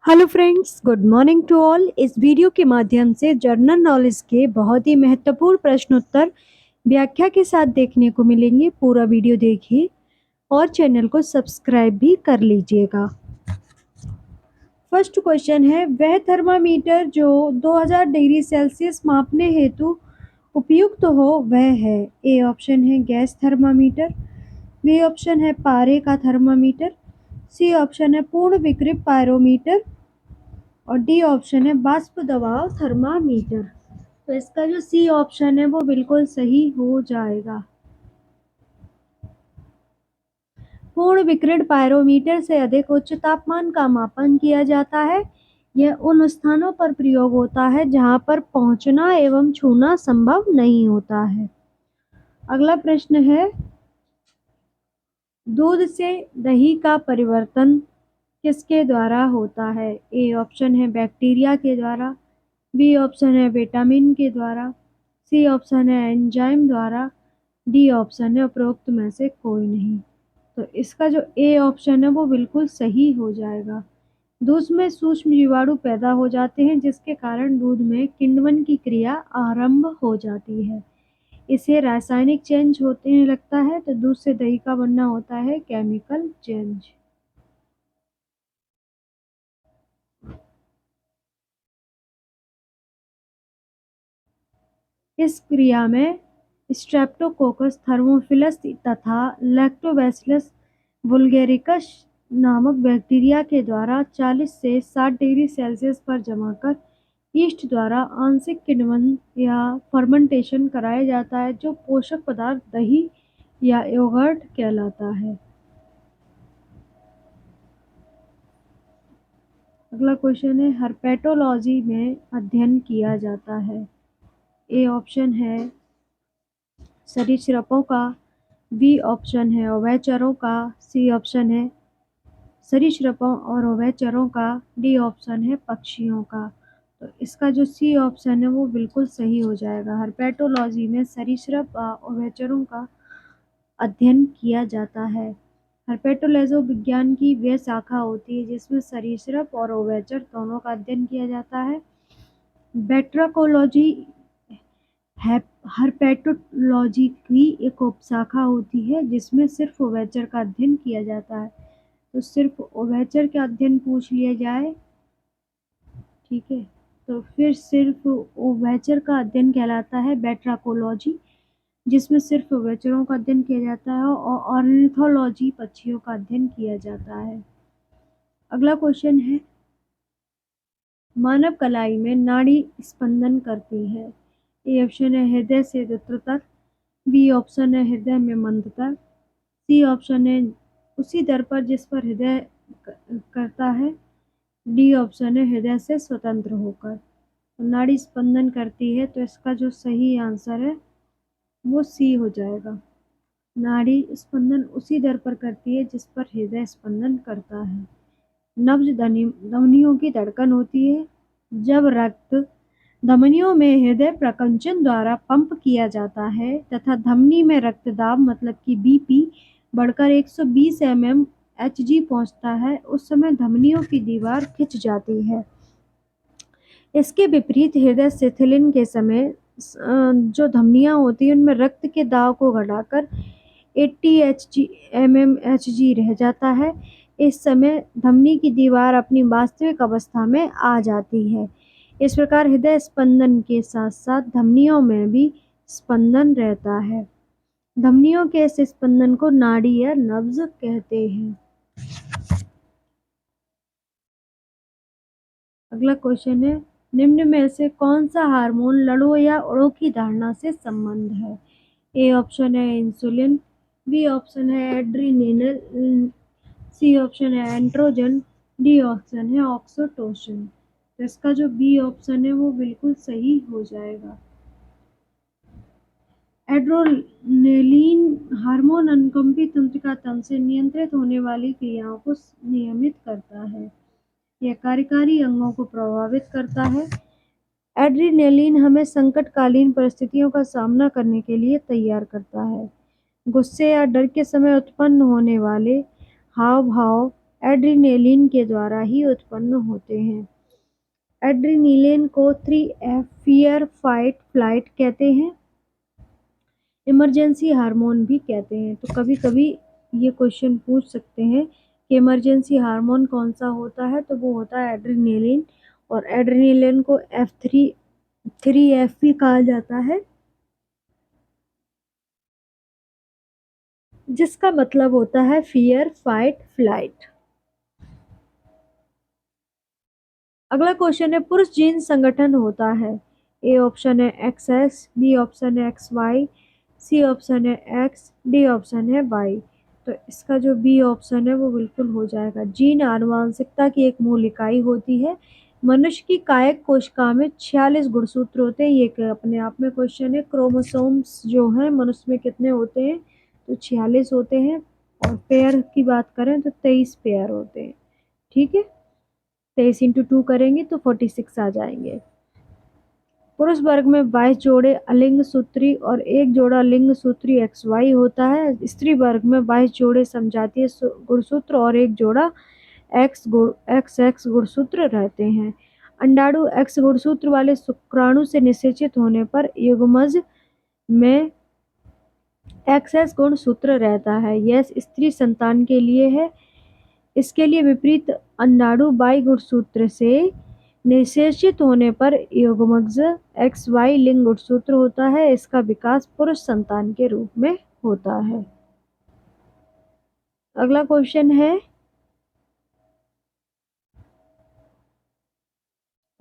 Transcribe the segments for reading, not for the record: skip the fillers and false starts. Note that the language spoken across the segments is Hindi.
Hello friends, good morning to all. इस वीडियो के माध्यम से जनरल नॉलेज के बहुत ही महत्वपूर्ण प्रश्नोत्तर व्याख्या के साथ देखने को मिलेंगे। पूरा वीडियो देखिए और चैनल को सब्सक्राइब भी कर लीजिएगा। फर्स्ट क्वेश्चन है, वह थर्मामीटर जो 2000 डिग्री सेल्सियस मापने हेतु उपयुक्त हो वह है। ए ऑप्शन है गैस थर्मामीटर, बी ऑप्शन है पारे का थर्मामीटर, सी ऑप्शन है पूर्ण विकृत पायरोमीटर और डी ऑप्शन है वाष्प दबाव थर्मामीटर। तो इसका जो सी ऑप्शन है वो बिल्कुल सही हो जाएगा। पूर्ण विकिरण पायरोमीटर से अधिक उच्च तापमान का मापन किया जाता है। यह उन स्थानों पर प्रयोग होता है जहां पर पहुंचना एवं छूना संभव नहीं होता है। अगला प्रश्न है, दूध से दही का परिवर्तन किसके द्वारा होता है। ए ऑप्शन है बैक्टीरिया के द्वारा, बी ऑप्शन है विटामिन के द्वारा, सी ऑप्शन है एंजाइम द्वारा, डी ऑप्शन है उपरोक्त में से कोई नहीं। तो इसका जो ए ऑप्शन है वो बिल्कुल सही हो जाएगा। दूध में सूक्ष्म जीवाणु पैदा हो जाते हैं जिसके कारण दूध में किण्वन की क्रिया आरंभ हो जाती है। इसे रासायनिक चेंज होने लगता है। तो दूध से दही का बनना होता है केमिकल चेंज। इस क्रिया में स्ट्रेप्टोकोकस थर्मोफिलस तथा लैक्टोबैसिलस वुल्गैरिकस नामक बैक्टीरिया के द्वारा 40 से 60 डिग्री सेल्सियस पर जमाकर यीस्ट द्वारा आंशिक किण्वन या फर्मेंटेशन कराया जाता है, जो पोषक पदार्थ दही या योगर्ट कहलाता है। अगला क्वेश्चन है, हर्पेटोलॉजी में अध्ययन किया जाता है। ए ऑप्शन है सरीसृपों का, बी ऑप्शन है उभयचरों का, सी ऑप्शन है सरीसृपों और उभयचरों का, डी ऑप्शन है पक्षियों का। तो इसका जो सी ऑप्शन है वो बिल्कुल सही हो जाएगा। हर्पेटोलॉजी में सरीसृप उभयचरों का अध्ययन किया जाता है। हर्पेटोलॉजी विज्ञान की वह शाखा होती है जिसमें सरीसृप और उभयचर दोनों का अध्ययन किया जाता है। बैक्टीरियोलॉजी हर्पेटोलॉजी की एक उपशाखा होती है जिसमें सिर्फ उभयचर का अध्ययन किया जाता है। तो सिर्फ उभयचर का अध्ययन पूछ लिया जाए, ठीक है, तो फिर सिर्फ उभयचर का अध्ययन कहलाता है बैक्टीरियोलॉजी, जिसमें सिर्फ उभयचरों का अध्ययन किया जाता है। और ऑर्निथोलॉजी पक्षियों का अध्ययन किया जाता है। अगला क्वेश्चन है, मानव कलाई में नाड़ी स्पंदन करती है। ए ऑप्शन है हृदय से नेत्र तक, बी ऑप्शन है हृदय में मंद तक, सी ऑप्शन है उसी दर पर जिस पर हृदय करता है, डी ऑप्शन है हृदय से स्वतंत्र होकर। तो नाड़ी स्पंदन करती है, तो इसका जो सही आंसर है वो सी हो जाएगा। नाड़ी स्पंदन उसी दर पर करती है जिस पर हृदय स्पंदन करता है। नब्ज धमनियों की धड़कन होती है जब रक्त धमनियों में हृदय प्रकंचन द्वारा पंप किया जाता है तथा धमनी में रक्तदाब मतलब कि बीपी बढ़कर 120 mmHg पहुंचता है, उस समय धमनियों की दीवार खिंच जाती है। इसके विपरीत हृदय शिथिलन के समय जो धमनियां होती हैं उनमें रक्त के दाब को घटाकर 80 mmHg रह जाता है। इस समय धमनी की दीवार अपनी वास्तविक अवस्था में आ जाती है। इस प्रकार हृदय स्पंदन के साथ साथ धमनियों में भी स्पंदन रहता है। धमनियों के इस स्पंदन को नाड़ी या नब्ज कहते हैं। अगला क्वेश्चन है, निम्न में से कौन सा हार्मोन लड़ो या उड़ो की धारणा से संबंध है। ए ऑप्शन है इंसुलिन, बी ऑप्शन है एड्रीनल, सी ऑप्शन है एंड्रोजन, डी ऑप्शन है ऑक्सीटोसिन। तो इसका जो बी ऑप्शन है वो बिल्कुल सही हो जाएगा। एड्रेनलिन हार्मोन अनुकंपी तंत्रिका तंत्र से नियंत्रित होने वाली क्रियाओं को नियमित करता है। यह कार्यकारी अंगों को प्रभावित करता है। एड्रेनलिन हमें संकटकालीन परिस्थितियों का सामना करने के लिए तैयार करता है। गुस्से या डर के समय उत्पन्न होने वाले हाव भाव एड्रीनेलिन के द्वारा ही उत्पन्न होते हैं। एड्रीनेलिन को 3F फियर, फाइट, फ्लाइट कहते हैं। इमरजेंसी हार्मोन भी कहते हैं। तो कभी कभी ये क्वेश्चन पूछ सकते हैं कि इमरजेंसी हार्मोन कौन सा होता है, तो वो होता है एड्रीनेलिन, और एड्रीनेलिन को F3 भी कहा जाता है, जिसका मतलब होता है फियर, फाइट, फ्लाइट। अगला क्वेश्चन है पुरुष जीन संगठन होता है। ए ऑप्शन है XS, बी ऑप्शन है XY, सी ऑप्शन है X, डी ऑप्शन है Y। तो इसका जो बी ऑप्शन है वो बिल्कुल हो जाएगा। जीन आनुवंशिकता की एक मूल इकाई होती है। मनुष्य की कायिक कोशिका में 46 गुणसूत्र होते हैं। ये एक अपने आप में क्वेश्चन है। क्रोमोसोम्स जो हैं मनुष्य में कितने होते हैं, तो 46 होते हैं, और पेयर की बात करें तो 23 पेयर होते हैं। ठीक है, 23 इंटू 2 करेंगे तो 46 आ जाएंगे। पुरुष वर्ग में 22 जोड़े अलिंग सूत्री और एक जोड़ा लिंग सूत्री XY होता है। स्त्री वर्ग में 22 जोड़े समजातीय गुणसूत्र और एक जोड़ा XX गुणसूत्र रहते हैं। अंडाणु X गुणसूत्र वाले शुक्राणु से निषेचित होने पर युग्मज में XX गुणसूत्र रहता है। यह स्त्री संतान के लिए है। इसके लिए विपरीत अंडाणु बाई गुणसूत्र से निषेचित होने पर युग्मज XY लिंग गुणसूत्र होता है। इसका विकास पुरुष संतान के रूप में होता है। अगला क्वेश्चन है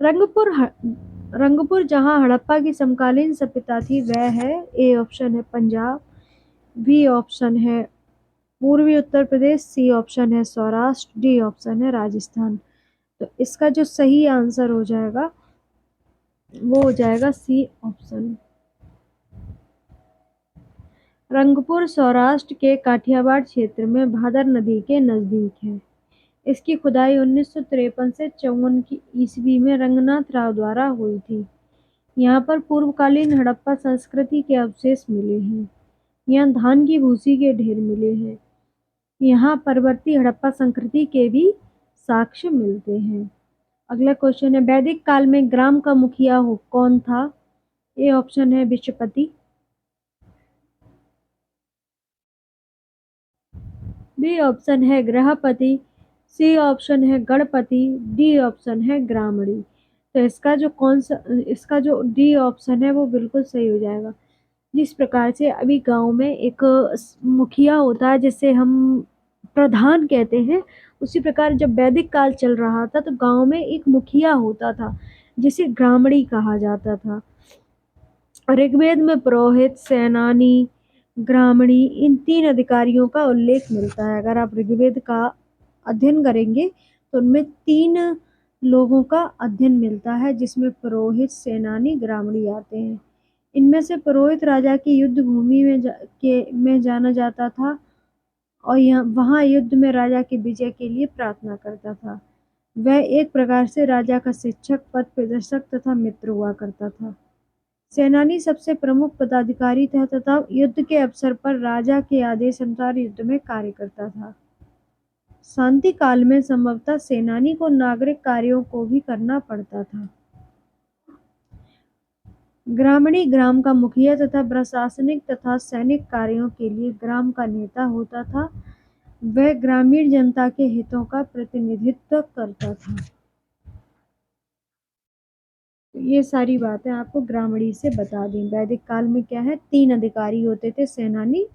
रंगपुर जहां हड़प्पा की समकालीन सभ्यता थी वह है। ए ऑप्शन है पंजाब, बी ऑप्शन है पूर्वी उत्तर प्रदेश, सी ऑप्शन है सौराष्ट्र, डी ऑप्शन है राजस्थान। तो इसका जो सही आंसर हो जाएगा वो हो जाएगा सी ऑप्शन। रंगपुर सौराष्ट्र के काठियावाड़ क्षेत्र में भादर नदी के नजदीक है। इसकी खुदाई 1953 से 54 की ईस्वी में रंगनाथ राव द्वारा हुई थी। यहाँ पर पूर्वकालीन हड़प्पा संस्कृति के अवशेष मिले हैं। यहाँ धान की भूसी के ढेर मिले हैं। यहाँ परवर्ती हड़प्पा संस्कृति के भी साक्ष्य मिलते हैं। अगला क्वेश्चन है वैदिक काल में ग्राम का मुखिया कौन था। ए ऑप्शन है विश्वपति, बी ऑप्शन है गृहपति, सी ऑप्शन है गणपति, डी ऑप्शन है ग्रामणी। तो इसका जो डी ऑप्शन है वो बिल्कुल सही हो जाएगा। जिस प्रकार से अभी गांव में एक मुखिया होता है जिसे हम प्रधान कहते हैं, उसी प्रकार जब वैदिक काल चल रहा था तो गांव में एक मुखिया होता था जिसे ग्रामणी कहा जाता था। ऋग्वेद में पुरोहित, सेनानी, ग्रामणी इन 3 अधिकारियों का उल्लेख मिलता है। अगर आप ऋग्वेद का अध्ययन करेंगे तो उनमें 3 लोगों का अध्ययन मिलता है जिसमें पुरोहित, सेनानी, ग्रामणी आते हैं। इनमें से पुरोहित राजा की युद्ध भूमि में जाना जाता था और वहां युद्ध में राजा की विजय के लिए प्रार्थना करता था। वह एक प्रकार से राजा का शिक्षक, पथ प्रदर्शक तथा मित्र हुआ करता था। सेनानी सबसे प्रमुख पदाधिकारी था तथा युद्ध के अवसर पर राजा के आदेश अनुसार युद्ध में कार्य करता था। शांति काल में संभवतः सेनानी को नागरिक कार्यों को भी करना पड़ता था। ग्रामणी ग्राम का मुखिया तथा प्रशासनिक तथा सैनिक कार्यों के लिए ग्राम का नेता होता था। वह ग्रामीण जनता के हितों का प्रतिनिधित्व करता था। ये सारी बातें आपको ग्रामणी से बता दी। वैदिक काल में क्या है, 3 अधिकारी होते थे, सेनानी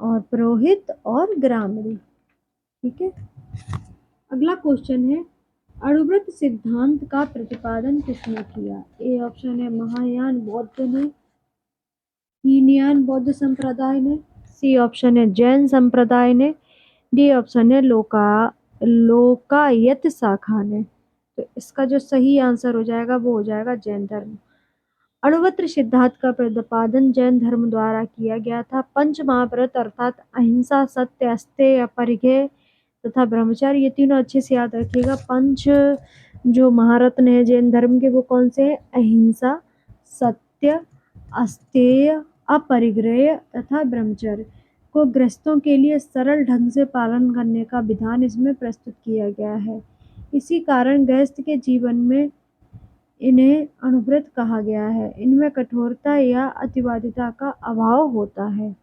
और पुरोहित और ग्रामणी। ठीक है, अगला क्वेश्चन है अणुव्रत सिद्धांत का प्रतिपादन किसने किया। ए ऑप्शन है महायान बौद्ध ने, हीनयान बौद्ध संप्रदाय ने, सी ऑप्शन है जैन संप्रदाय ने, डी ऑप्शन है लोकायत शाखा ने। तो इसका जो सही आंसर हो जाएगा वो हो जाएगा जैन धर्म। अणुव्रत सिद्धांत का प्रतिपादन जैन धर्म द्वारा किया गया था। पंच महाव्रत अर्थात अहिंसा, सत्य, अस्तेय, अपरिग्रह तथा ब्रह्मचर्य, ये तीनों अच्छे से याद रखिएगा। पंच जो महारत्न है जैन धर्म के वो कौन से हैं, अहिंसा, सत्य, अस्तेय, अपरिग्रह तथा ब्रह्मचर्य। को ग्रस्तों के लिए सरल ढंग से पालन करने का विधान इसमें प्रस्तुत किया गया है। इसी कारण गृहस्थ के जीवन में इन्हें अनुव्रत कहा गया है। इनमें कठोरता या अतिवादिता का अभाव होता है।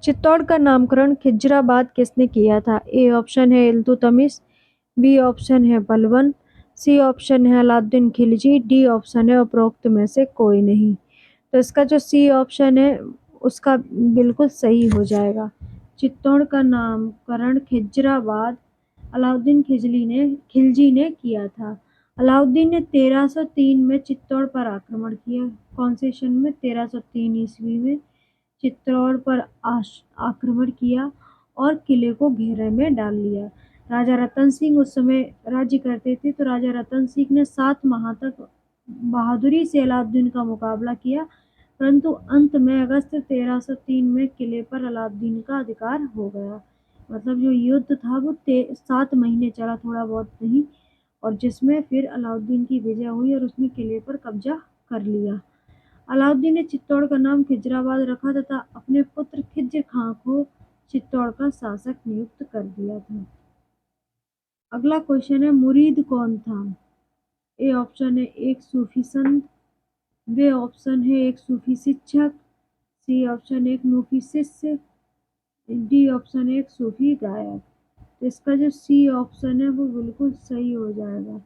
चित्तौड़ का नामकरण खिजराबाद किसने किया था? ए ऑप्शन है इल्तुतमिश, बी ऑप्शन है बलबन, सी ऑप्शन है अलाउद्दीन खिलजी, डी ऑप्शन है उपरोक्त में से कोई नहीं। तो इसका जो सी ऑप्शन है उसका बिल्कुल सही हो जाएगा। चित्तौड़ का नामकरण खिजराबाद अलाउद्दीन खिलजी ने किया था। अलाउद्दीन ने 1303 में चित्तौड़ पर आक्रमण किया। कौन से सन में? 1303 ईस्वी में चित्तौड़ पर आक्रमण किया और किले को घेरे में डाल लिया। राजा रतन सिंह उस समय राज्य करते थे, तो राजा रतन सिंह ने 7 माह तक बहादुरी से अलाउद्दीन का मुकाबला किया, परंतु अंत में अगस्त 1303 में किले पर अलाउद्दीन का अधिकार हो गया। मतलब जो युद्ध था वो 7 महीने चला, थोड़ा बहुत नहीं, और जिसमें फिर अलाउद्दीन की विजय हुई और उसने किले पर कब्जा कर लिया। अलाउद्दीन ने चित्तौड़ का नाम खिजराबाद रखा तथा अपने पुत्र खिज्र खां को चित्तौड़ का शासक नियुक्त कर दिया था। अगला क्वेश्चन है, मुरीद कौन था? ए ऑप्शन है एक सूफी संत, बी ऑप्शन है एक सूफी शिक्षक, सी ऑप्शन है एक सूफी शिष्य, डी ऑप्शन है एक सूफी गायक। तो इसका जो सी ऑप्शन है वो बिल्कुल सही हो जाएगा।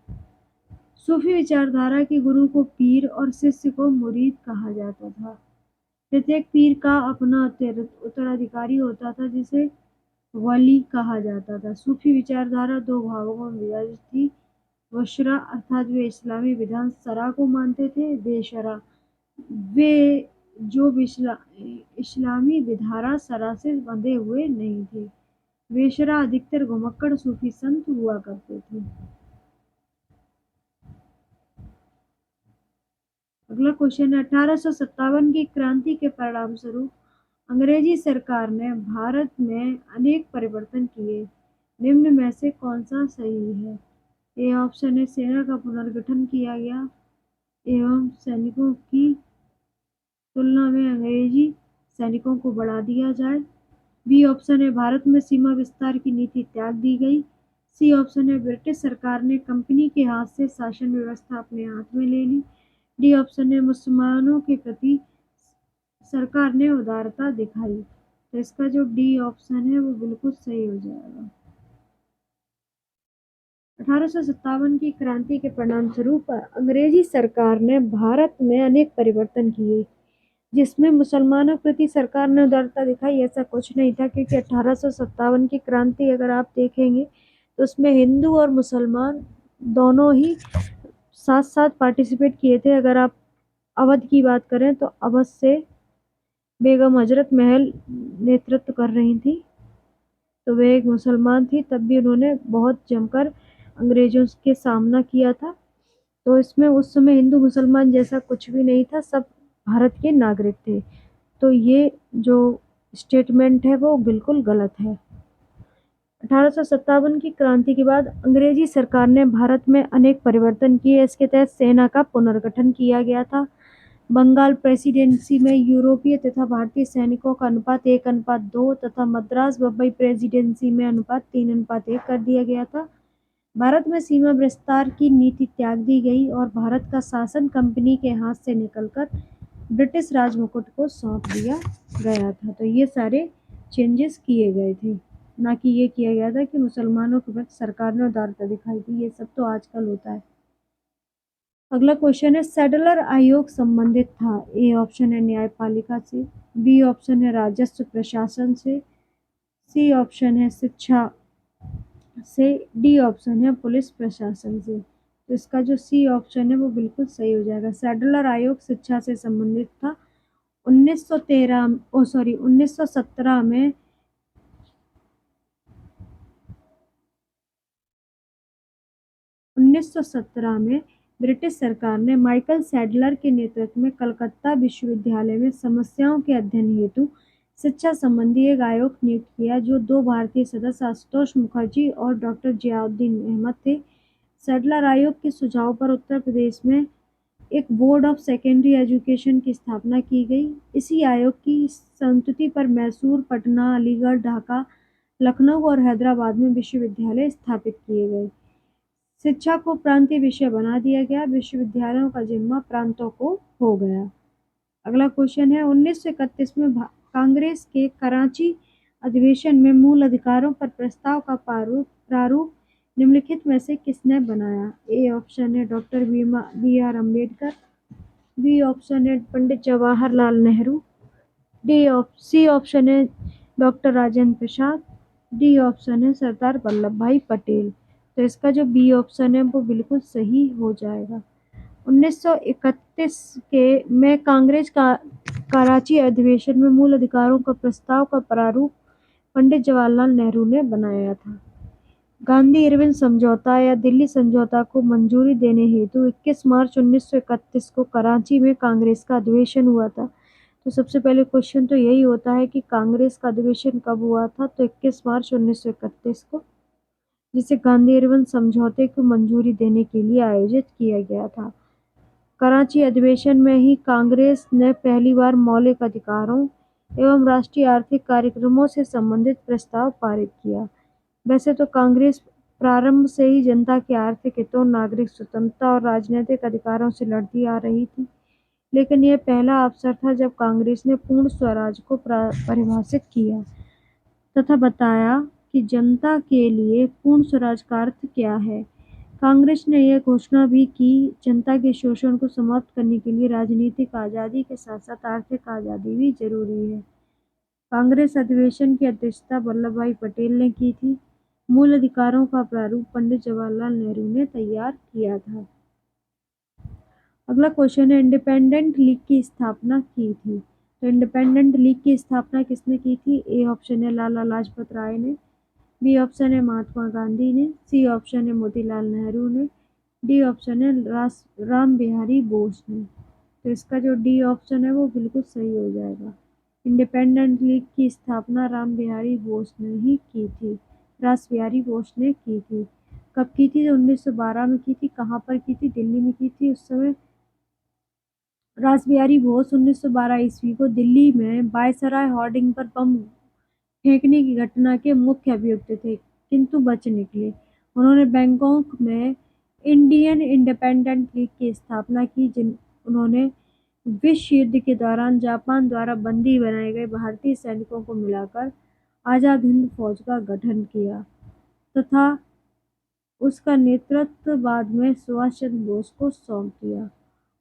सूफी विचारधारा के गुरु को पीर और शिष्य को मुरीद कहा जाता था। प्रत्येक पीर का अपना उत्तराधिकारी होता था जिसे वली कहा जाता था। सूफी विचारधारा 2 भागों में विभाजित थी। वशरा अर्थात वे इस्लामी विधान शरा को मानते थे। बेशरा वे जो इस्लामी विधारा शरा से बंधे हुए नहीं थे। बेशरा अधिकतर घुमक्कड़ सूफी संत हुआ करते थे। अगला क्वेश्चन है, 1857 की क्रांति के परिणाम स्वरूप अंग्रेजी सरकार ने भारत में अनेक परिवर्तन किए। निम्न में से कौन सा सही है? ए ऑप्शन है सेना का पुनर्गठन किया गया एवं सैनिकों की तुलना में अंग्रेजी सैनिकों को बढ़ा दिया जाए। बी ऑप्शन है भारत में सीमा विस्तार की नीति त्याग दी गई। सी ऑप्शन है ब्रिटिश सरकार ने कंपनी के हाथ से शासन व्यवस्था अपने हाथ में ले ली। डी ऑप्शन है मुसलमानों के प्रति सरकार ने उदारता दिखाई। तो इसका जो डी ऑप्शन है वो बिल्कुल सही हो जाएगा। 1857 की क्रांति के परिणाम स्वरूप अंग्रेजी सरकार ने भारत में अनेक परिवर्तन किए, जिसमें मुसलमानों के प्रति सरकार ने उदारता दिखाई ऐसा कुछ नहीं था, क्योंकि 1857 की क्रांति अगर आप देखेंगे तो उसमें हिंदू और मुसलमान दोनों ही साथ साथ पार्टिसिपेट किए थे। अगर आप अवध की बात करें तो अवध से बेगम हजरत महल नेतृत्व कर रही थी, तो वे एक मुसलमान थी, तब भी उन्होंने बहुत जमकर अंग्रेजों के सामना किया था। तो इसमें उस समय हिंदू मुसलमान जैसा कुछ भी नहीं था, सब भारत के नागरिक थे। तो ये जो स्टेटमेंट है वो बिल्कुल गलत है। 1857 की क्रांति के बाद अंग्रेजी सरकार ने भारत में अनेक परिवर्तन किए। इसके तहत सेना का पुनर्गठन किया गया था। बंगाल प्रेसिडेंसी में यूरोपीय तथा भारतीय सैनिकों का अनुपात 1:2 तथा मद्रास बम्बई प्रेसिडेंसी में अनुपात 3:1 कर दिया गया था। भारत में सीमा विस्तार की नीति त्याग दी गई और भारत का शासन कंपनी के हाथ से निकलकर ब्रिटिश राजमुकुट को सौंप दिया गया था। तो ये सारे चेंजेस किए गए थे, ना कि ये किया गया था कि मुसलमानों के प्रति सरकार ने उदारता दिखाई थी। ये सब तो आजकल होता है। अगला क्वेश्चन है, सैडलर आयोग संबंधित था। ए ऑप्शन है न्यायपालिका से, बी ऑप्शन है राजस्व प्रशासन से, सी ऑप्शन है शिक्षा से, डी ऑप्शन है पुलिस प्रशासन से। तो इसका जो सी ऑप्शन है वो बिल्कुल सही हो जाएगा। सैडलर आयोग शिक्षा से संबंधित था। 1917 में 1917 में ब्रिटिश सरकार ने माइकल सैडलर के नेतृत्व में कलकत्ता विश्वविद्यालय में समस्याओं के अध्ययन हेतु शिक्षा संबंधी एक आयोग नियुक्त किया, जो 2 भारतीय सदस्य आशुतोष मुखर्जी और डॉक्टर जियाउद्दीन अहमद थे। सैडलर आयोग के सुझाव पर उत्तर प्रदेश में एक बोर्ड ऑफ सेकेंडरी एजुकेशन की स्थापना की गई। इसी आयोग की संस्तुति पर मैसूर, पटना, अलीगढ़, ढाका, लखनऊ और हैदराबाद में विश्वविद्यालय स्थापित किए गए। शिक्षा को प्रांतीय विषय बना दिया गया। विश्वविद्यालयों का जिम्मा प्रांतों को हो गया। अगला क्वेश्चन है 1931 में कांग्रेस के कराची अधिवेशन में मूल अधिकारों पर प्रस्ताव का प्रारूप निम्नलिखित में से किसने बनाया? ए ऑप्शन है doctor B R Ambedkar, B option है पंडित जवाहरलाल नेहरू, सी ऑप्शन है doctor Rajendra Prasad, D option है सरदार वल्लभ भाई पटेल। तो इसका जो बी ऑप्शन है वो बिल्कुल सही हो जाएगा। 1931 के में कांग्रेस का कराची अधिवेशन में मूल अधिकारों का प्रस्ताव का प्रारूप पंडित जवाहरलाल नेहरू ने बनाया था। गांधी इरविन समझौता या दिल्ली समझौता को मंजूरी देने हेतु 21 मार्च 1931 को कराची में कांग्रेस का अधिवेशन हुआ था। तो सबसे पहले क्वेश्चन तो यही होता है कि कांग्रेस का अधिवेशन कब हुआ था? तो 21 मार्च 1931 को, जिसे गांधी इरविन समझौते को मंजूरी देने के लिए आयोजित किया गया था। कराची अधिवेशन में ही कांग्रेस ने पहली बार मौलिक अधिकारों एवं राष्ट्रीय आर्थिक कार्यक्रमों से संबंधित प्रस्ताव पारित किया। वैसे तो कांग्रेस प्रारंभ से ही जनता के आर्थिक हितों, नागरिक स्वतंत्रता और राजनीतिक अधिकारों से लड़ती आ रही थी, लेकिन यह पहला अवसर था जब कांग्रेस ने पूर्ण स्वराज को परिभाषित किया तथा बताया कि जनता के लिए पूर्ण स्वराज का अर्थ क्या है। कांग्रेस ने यह घोषणा भी की जनता के शोषण को समाप्त करने के लिए राजनीतिक आज़ादी के साथ साथ आर्थिक आज़ादी भी जरूरी है। कांग्रेस अधिवेशन की अध्यक्षता वल्लभ भाई पटेल ने की थी। मूल अधिकारों का प्रारूप पंडित जवाहरलाल नेहरू ने तैयार किया था। अगला क्वेश्चन है इंडिपेंडेंट लीग की स्थापना की थी। तो इंडिपेंडेंट लीग की स्थापना किसने की थी? ए ऑप्शन है लाला लाजपत राय ने, बी ऑप्शन है महात्मा गांधी ने, सी ऑप्शन है मोतीलाल नेहरू ने, डी ऑप्शन है राम बिहारी बोस ने। तो इसका जो डी ऑप्शन है वो बिल्कुल सही हो जाएगा। इंडिपेंडेंट लीग की स्थापना राम बिहारी बोस ने ही की थी। रास बिहारी बोस ने की थी। कब की थी? 1912 में की थी। कहाँ पर की थी? दिल्ली में की थी। उस समय रास बिहारी बोस 1912 ईस्वी को दिल्ली में वायसराय होर्डिंग पर बम फेंकने की घटना के मुख्य अभियुक्त थे, किंतु बच निकले। उन्होंने बैंकॉक में इंडियन इंडिपेंडेंट लीग की स्थापना की। उन्होंने विश्व युद्ध के दौरान जापान द्वारा बंदी बनाए गए भारतीय सैनिकों को मिलाकर आजाद हिंद फौज का गठन किया तथा उसका नेतृत्व बाद में सुभाष चंद्र बोस को सौंप दिया।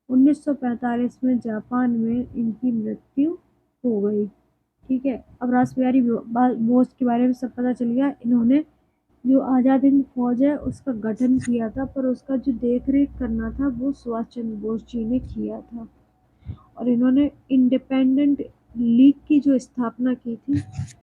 1945 में जापान में इनकी मृत्यु हो गई। ठीक है, अब रास बिहारी बोस के बारे में सब पता चल गया। इन्होंने जो आज़ाद हिंद फौज है उसका गठन किया था, पर उसका जो देख रेख करना था वो सुभाष चंद्र बोस जी ने किया था। और इन्होंने इंडिपेंडेंट लीग की जो स्थापना की थी